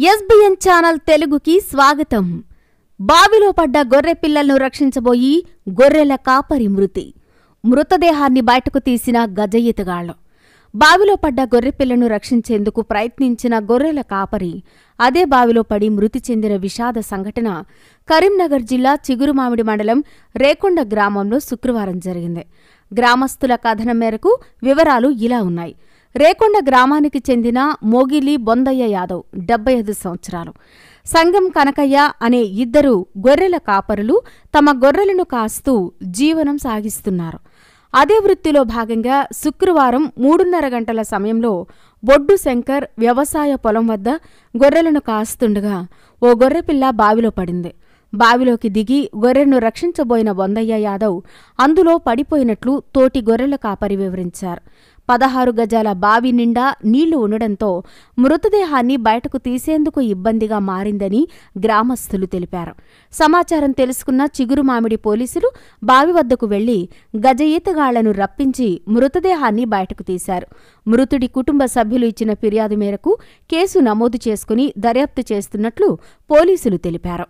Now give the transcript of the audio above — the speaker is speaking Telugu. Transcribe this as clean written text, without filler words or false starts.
ఎస్బిఎన్ ఛానల్ తెలుగుకి స్వాగతం. బావిలో పడ్డ గొర్రె పిల్లలను రక్షించబోయి గొర్రెల కాపరి మృతదేహాన్ని బయటకు తీసిన గజ ఈతగాళ్లు. బావిలో పడ్డ గొర్రెపిల్లను రక్షించేందుకు ప్రయత్నించిన గొర్రెల కాపరి అదే బావిలో పడి మృతి చెందిన విషాద సంఘటన కరీంనగర్ జిల్లా చిగురుమామిడి మండలం రేకొండ గ్రామంలో శుక్రవారం జరిగింది. గ్రామస్తుల కథనం మేరకు వివరాలు ఇలా ఉన్నాయి. రేకొండ గ్రామానికి చెందిన మోగిలి బొందయ్య యాదవ్ 75 సంవత్సరాలు, సంగం కనకయ్య అనే ఇద్దరు గొర్రెల కాపరులు తమ గొర్రెలను కాస్తూ జీవనం సాగిస్తున్నారు. అదే వృత్తిలో భాగంగా శుక్రవారం 3:30 గంటల సమయంలో బొడ్డు శంకర్ వ్యవసాయ పొలం వద్ద గొర్రెలను కాస్తుండగా ఓ గొర్రెపిల్ల బావిలో పడింది. బావిలోకి దిగి గొర్రెను రక్షించబోయిన బొందయ్య యాదవ్ అందులో పడిపోయినట్లు తోటి గొర్రెల కాపరి వివరించారు. 16 గజాల బావి నిండా నీళ్లు ఉండడంతో మృతదేహాన్ని బయటకు తీసేందుకు ఇబ్బందిగా మారిందని గ్రామస్తులు తెలిపారు. సమాచారం తెలుసుకున్న చిగురుమామిడి పోలీసులు బావి వద్దకు వెళ్లి గజ ఈతగాళ్లను రప్పించి మృతదేహాన్ని బయటకు తీశారు. మృతుడి కుటుంబ సభ్యులు ఇచ్చిన ఫిర్యాదు మేరకు కేసు నమోదు చేసుకుని దర్యాప్తు చేస్తున్నట్లు పోలీసులు తెలిపారు.